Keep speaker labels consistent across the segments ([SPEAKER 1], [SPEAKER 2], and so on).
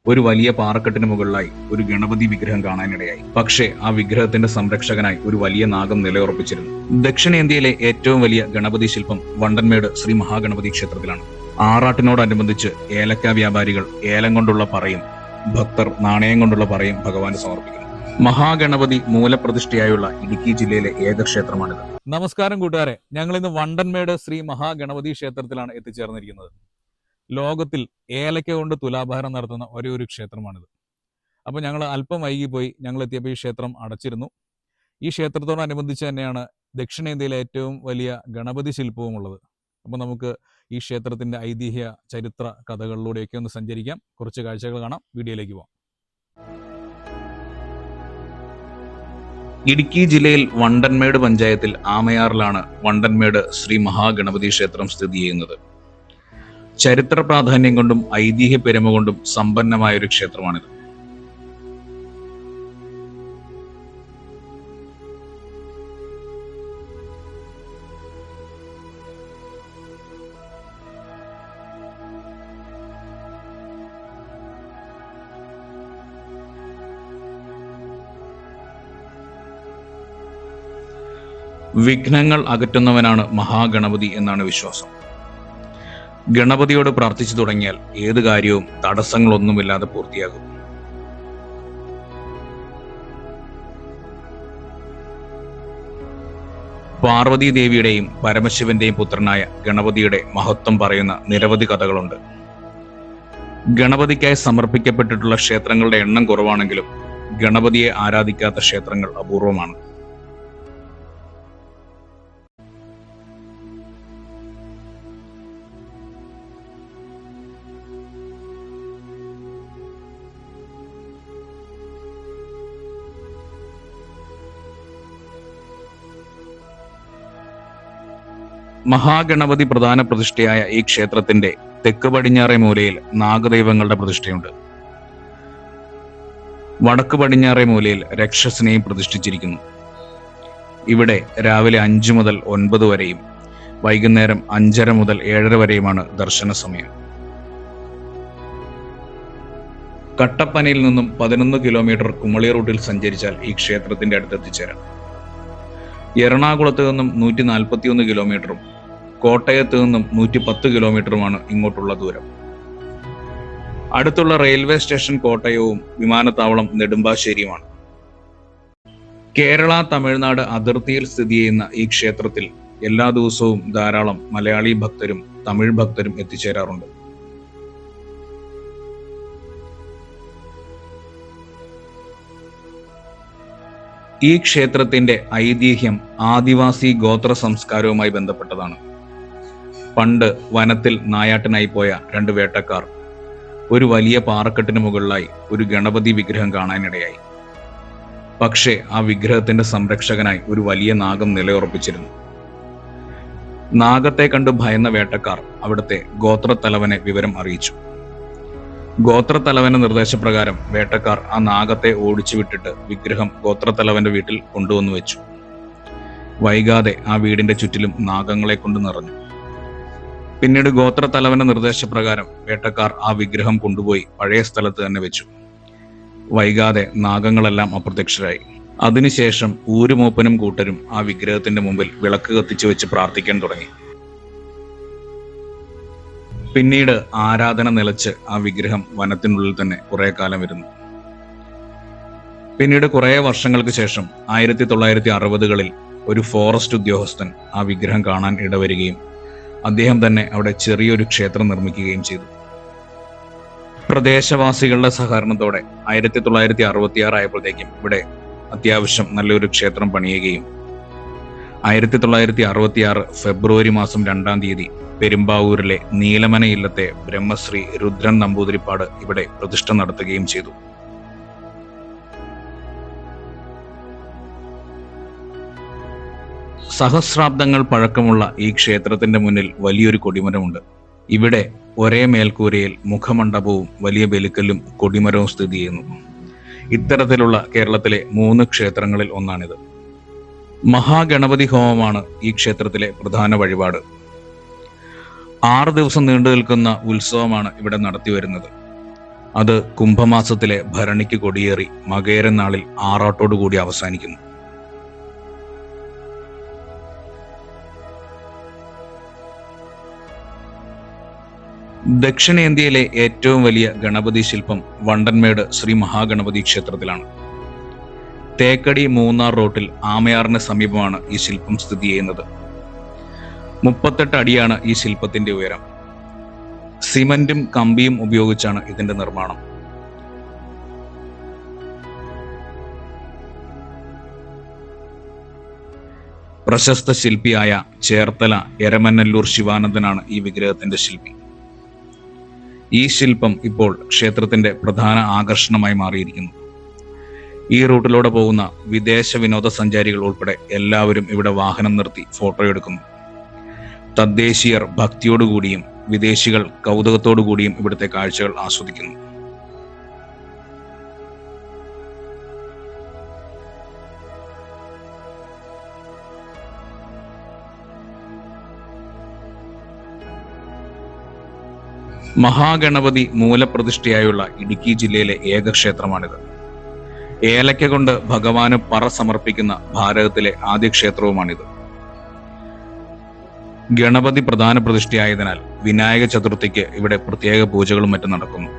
[SPEAKER 1] ഒരു വലിയ പാറക്കെട്ടിന് മുകളിലായി ഒരു ഗണപതി വിഗ്രഹം കാണാനിടയായി. പക്ഷേ ആ വിഗ്രഹത്തിന്റെ സംരക്ഷകനായി ഒരു വലിയ നാഗം നിലയുറപ്പിച്ചിരുന്നു. ദക്ഷിണേന്ത്യയിലെ ഏറ്റവും വലിയ ഗണപതി ശില്പം വണ്ടൻമേട് ശ്രീ മഹാഗണപതി ക്ഷേത്രത്തിലാണ്. ആറാട്ടിനോടനുബന്ധിച്ച് ഏലക്ക വ്യാപാരികൾ ഏലം കൊണ്ടുള്ള പറയും, ഭക്തർ നാണയം കൊണ്ടുള്ള പറയും ഭഗവാന് സമർപ്പിക്കുന്നു. മഹാഗണപതി മൂലപ്രതിഷ്ഠയായുള്ള ഇടുക്കി ജില്ലയിലെ ഏക ക്ഷേത്രമാണിത്. നമസ്കാരം കൂട്ടുകാരെ, ഞങ്ങൾ ഇന്ന് വണ്ടൻമേട് ശ്രീ മഹാഗണപതി ക്ഷേത്രത്തിലാണ് എത്തിച്ചേർന്നിരിക്കുന്നത്. ലോകത്തിൽ ഏലക്ക കൊണ്ട് തുലാഭാരം നടത്തുന്ന ഒരേ ഒരു ക്ഷേത്രമാണിത്. അപ്പോൾ ഞങ്ങൾ അല്പം വൈകിപ്പോയി. ഞങ്ങൾ എത്തിയപ്പോൾ ഈ ക്ഷേത്രം അടച്ചിരുന്നു. ഈ ക്ഷേത്രത്തോടനുബന്ധിച്ച് തന്നെയാണ് ദക്ഷിണേന്ത്യയിലെ ഏറ്റവും വലിയ ഗണപതി ശില്പവും ഉള്ളത്. അപ്പോൾ നമുക്ക് ഈ ക്ഷേത്രത്തിന്റെ ഐതിഹ്യ ചരിത്ര കഥകളിലൂടെയൊക്കെ ഒന്ന് സഞ്ചരിക്കാം. കുറച്ച് കാഴ്ചകൾ കാണാം. വീഡിയോയിലേക്ക് പോകാം. ഇടുക്കി ജില്ലയിൽ വണ്ടൻമേട് പഞ്ചായത്തിൽ ആമയാറിലാണ് വണ്ടൻമേട് ശ്രീ മഹാഗണപതി ക്ഷേത്രം സ്ഥിതി ചെയ്യുന്നത്. ചരിത്ര പ്രാധാന്യം കൊണ്ടും ഐതിഹ്യ പെരുമ കൊണ്ടും സമ്പന്നമായ ഒരു ക്ഷേത്രമാണിത്. വിഘ്നങ്ങൾ അകറ്റുന്നവനാണ് മഹാഗണപതി എന്നാണ് വിശ്വാസം. ഗണപതിയോട് പ്രാർത്ഥിച്ചു തുടങ്ങിയാൽ ഏത് കാര്യവും തടസ്സങ്ങളൊന്നുമില്ലാതെ പൂർത്തിയാകും. പാർവതി ദേവിയുടെയും പരമശിവന്റെയും പുത്രനായ ഗണപതിയുടെ മഹത്വം പറയുന്ന നിരവധി കഥകളുണ്ട്. ഗണപതിക്കായി സമർപ്പിക്കപ്പെട്ടിട്ടുള്ള ക്ഷേത്രങ്ങളുടെ എണ്ണം കുറവാണെങ്കിലും ഗണപതിയെ ആരാധിക്കാത്ത ക്ഷേത്രങ്ങൾ അപൂർവമാണ്. മഹാഗണപതി പ്രധാന പ്രതിഷ്ഠയായ ഈ ക്ഷേത്രത്തിന്റെ തെക്ക് പടിഞ്ഞാറേ മൂലയിൽ നാഗദൈവങ്ങളുടെ പ്രതിഷ്ഠയുണ്ട്. വടക്ക് പടിഞ്ഞാറേ മൂലയിൽ രക്ഷസിനെയും പ്രതിഷ്ഠിച്ചിരിക്കുന്നു. ഇവിടെ രാവിലെ 5 മുതൽ 9 വരെയും വൈകുന്നേരം 5:30 മുതൽ 7:30 വരെയുമാണ് ദർശന സമയം. കട്ടപ്പനയിൽ നിന്നും 11 കിലോമീറ്റർ കുമളി റൂട്ടിൽ സഞ്ചരിച്ചാൽ ഈ ക്ഷേത്രത്തിന്റെ അടുത്തെത്തിച്ചേരാം. എറണാകുളത്ത് നിന്നും 141 കിലോമീറ്ററും കോട്ടയത്ത് നിന്നും 110 കിലോമീറ്ററുമാണ് ഇങ്ങോട്ടുള്ള ദൂരം. അടുത്തുള്ള റെയിൽവേ സ്റ്റേഷൻ കോട്ടയവും വിമാനത്താവളം നെടുമ്പാശ്ശേരിയുമാണ്. കേരള തമിഴ്നാട് അതിർത്തിയിൽ സ്ഥിതി ചെയ്യുന്ന ഈ ക്ഷേത്രത്തിൽ എല്ലാ ദിവസവും ധാരാളം മലയാളി ഭക്തരും തമിഴ് ഭക്തരും എത്തിച്ചേരാറുണ്ട്. ഈ ക്ഷേത്രത്തിന്റെ ഐതിഹ്യം ആദിവാസി ഗോത്ര സംസ്കാരവുമായി ബന്ധപ്പെട്ടതാണ്. പണ്ട് വനത്തിൽ നായാട്ടിനായി പോയ 2 വേട്ടക്കാർ ഒരു വലിയ പാറക്കെട്ടിന് മുകളിലായി ഒരു ഗണപതി വിഗ്രഹം കാണാനിടയായി. പക്ഷേ ആ വിഗ്രഹത്തിന്റെ സംരക്ഷകനായി ഒരു വലിയ നാഗം നിലയുറപ്പിച്ചിരുന്നു. നാഗത്തെ കണ്ട് ഭയന്ന വേട്ടക്കാർ അവിടുത്തെ ഗോത്രത്തലവനെ വിവരം അറിയിച്ചു. ഗോത്രത്തലവന്റെ നിർദ്ദേശപ്രകാരം വേട്ടക്കാർ ആ നാഗത്തെ ഓടിച്ചു വിട്ടിട്ട് വിഗ്രഹം ഗോത്രത്തലവന്റെ വീട്ടിൽ കൊണ്ടുവന്നു വെച്ചു. വൈകാതെ ആ വീടിന്റെ ചുറ്റിലും നാഗങ്ങളെ കൊണ്ട് നിറഞ്ഞു. പിന്നീട് ഗോത്രത്തലവന്റെ നിർദ്ദേശപ്രകാരം വേട്ടക്കാർ ആ വിഗ്രഹം കൊണ്ടുപോയി പഴയ സ്ഥലത്ത് തന്നെ വെച്ചു. വൈകാതെ നാഗങ്ങളെല്ലാം അപ്രത്യക്ഷരായി. അതിനുശേഷം ഊരുമൂപ്പനും കൂട്ടരും ആ വിഗ്രഹത്തിന്റെ മുമ്പിൽ വിളക്ക് കത്തിച്ചു വെച്ച് പ്രാർത്ഥിക്കാൻ തുടങ്ങി. പിന്നീട് ആരാധന നിലച്ച് ആ വിഗ്രഹം വനത്തിനുള്ളിൽ തന്നെ കുറെ കാലം ഇരുന്നു. പിന്നീട് കുറെ വർഷങ്ങൾക്ക് ശേഷം 1960കളിൽ ഒരു ഫോറസ്റ്റ് ഉദ്യോഗസ്ഥൻ ആ വിഗ്രഹം കാണാൻ ഇടവരികയും അദ്ദേഹം തന്നെ അവിടെ ചെറിയൊരു ക്ഷേത്രം നിർമ്മിക്കുകയും ചെയ്തു. പ്രദേശവാസികളുടെ സഹകരണത്തോടെ 1966 ആയപ്പോഴത്തേക്കും ഇവിടെ അത്യാവശ്യം നല്ലൊരു ക്ഷേത്രം പണിയുകയും 1966 ഫെബ്രുവരി മാസം 2-ാം തീയതി പെരുമ്പാവൂരിലെ നീലമന ഇല്ലത്തെ ബ്രഹ്മശ്രീ രുദ്രൻ നമ്പൂതിരിപ്പാട് ഇവിടെ പ്രതിഷ്ഠ നടത്തുകയും ചെയ്തു. സഹസ്രാബ്ദങ്ങൾ പഴക്കമുള്ള ഈ ക്ഷേത്രത്തിന്റെ മുന്നിൽ വലിയൊരു കൊടിമരമുണ്ട്. ഇവിടെ ഒരേ മേൽക്കൂരയിൽ മുഖമണ്ഡപവും വലിയ ബലിക്കല്ലും കൊടിമരവും സ്ഥിതി ചെയ്യുന്നു. ഇത്തരത്തിലുള്ള കേരളത്തിലെ 3 ക്ഷേത്രങ്ങളിൽ ഒന്നാണിത്. മഹാഗണപതി ഹോമമാണ് ഈ ക്ഷേത്രത്തിലെ പ്രധാന വഴിപാട്. 6 ദിവസം നീണ്ടു നിൽക്കുന്ന ഉത്സവമാണ് ഇവിടെ നടത്തി വരുന്നത്. അത് കുംഭമാസത്തിലെ ഭരണിക്ക് കൊടിയേറി മകേരൻ നാളിൽ ആറാട്ടോടുകൂടി അവസാനിക്കുന്നു. ദക്ഷിണേന്ത്യയിലെ ഏറ്റവും വലിയ ഗണപതി ശില്പം വണ്ടൻമേട് ശ്രീ മഹാഗണപതി ക്ഷേത്രത്തിലാണ്. തേക്കടി മൂന്നാർ റോട്ടിൽ ആമയാറിന് സമീപമാണ് ഈ ശില്പം സ്ഥിതി ചെയ്യുന്നത്. 38 അടിയാണ് ഈ ശില്പത്തിന്റെ ഉയരം. സിമന്റും കമ്പിയും ഉപയോഗിച്ചാണ് ഇതിന്റെ നിർമ്മാണം. പ്രശസ്ത ശില്പിയായ ചേർത്തല എരമന്നല്ലൂർ ശിവാനന്ദനാണ് ഈ വിഗ്രഹത്തിന്റെ ശില്പി. ഈ ശില്പം ഇപ്പോൾ ക്ഷേത്രത്തിന്റെ പ്രധാന ആകർഷണമായി മാറിയിരിക്കുന്നു. ഈ റൂട്ടിലൂടെ പോകുന്ന വിദേശ വിനോദസഞ്ചാരികൾ ഉൾപ്പെടെ എല്ലാവരും ഇവിടെ വാഹനം നിർത്തി ഫോട്ടോ എടുക്കുന്നു. തദ്ദേശീയർ ഭക്തിയോടുകൂടിയും വിദേശികൾ കൗതുകത്തോടുകൂടിയും ഇവിടുത്തെ കാഴ്ചകൾ ആസ്വദിക്കുന്നു. മഹാഗണപതി മൂലപ്രതിഷ്ഠയായുള്ള ഇടുക്കി ജില്ലയിലെ ഏക ക്ഷേത്രമാണിത്. ഏലക്ക കൊണ്ട് ഭഗവാന് പറ സമർപ്പിക്കുന്ന ഭാരതത്തിലെ ആദ്യ ക്ഷേത്രവുമാണിത്. ഗണപതി പ്രധാന പ്രതിഷ്ഠയായതിനാൽ വിനായക ചതുർത്ഥിക്ക് ഇവിടെ പ്രത്യേക പൂജകളും മറ്റും നടക്കുന്നു.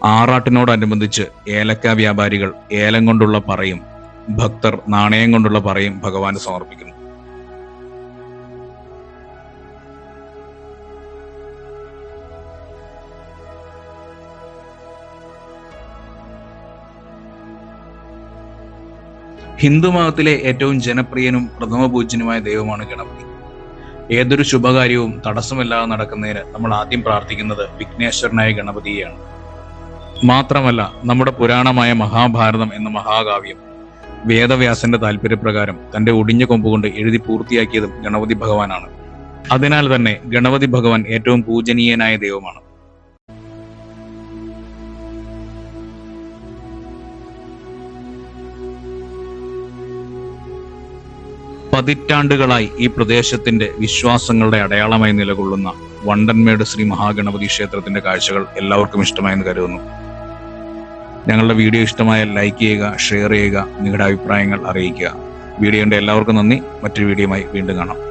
[SPEAKER 1] ആറാട്ടിനോടനുബന്ധിച്ച് ഏലക്ക വ്യാപാരികൾ ഏലം കൊണ്ടുള്ള പറയും ഭക്തർ നാണയം കൊണ്ടുള്ള പറയും ഭഗവാന് സമർപ്പിക്കുന്നു. ഹിന്ദുമതത്തിലെ ഏറ്റവും ജനപ്രിയനും പ്രഥമ പൂജ്യനുമായ ദൈവമാണ് ഗണപതി. ഏതൊരു ശുഭകാര്യവും തടസ്സമില്ലാതെ നടക്കുന്നതിന് നമ്മൾ ആദ്യം പ്രാർത്ഥിക്കുന്നത് വിഘ്നേശ്വരനായ ഗണപതിയെയാണ്. മാത്രമല്ല, നമ്മുടെ പുരാണമായ മഹാഭാരതം എന്ന മഹാകാവ്യം വേദവ്യാസന്റെ താല്പര്യപ്രകാരം തന്റെ ഒടിഞ്ഞ കൊമ്പുകൊണ്ട് എഴുതി പൂർത്തിയാക്കിയതും ഗണപതി ഭഗവാനാണ്. അതിനാൽ തന്നെ ഗണപതി ഭഗവാൻ ഏറ്റവും പൂജനീയനായ ദൈവമാണ്. പതിറ്റാണ്ടുകളായി ഈ പ്രദേശത്തിന്റെ വിശ്വാസങ്ങളുടെ അടയാളമായി നിലകൊള്ളുന്ന വണ്ടൻമേട് ശ്രീ മഹാഗണപതി ക്ഷേത്രത്തിന്റെ കാഴ്ചകൾ എല്ലാവർക്കും ഇഷ്ടമായെന്ന് കരുതുന്നു. ഞങ്ങളുടെ വീഡിയോ ഇഷ്ടമായാൽ ലൈക്ക് ചെയ്യുക, ഷെയർ ചെയ്യുക, നിങ്ങളുടെ അഭിപ്രായങ്ങൾ അറിയിക്കുക. വീഡിയോ കണ്ട എല്ലാവർക്കും നന്ദി. മറ്റൊരു വീഡിയോയുമായി വീണ്ടും കാണാം.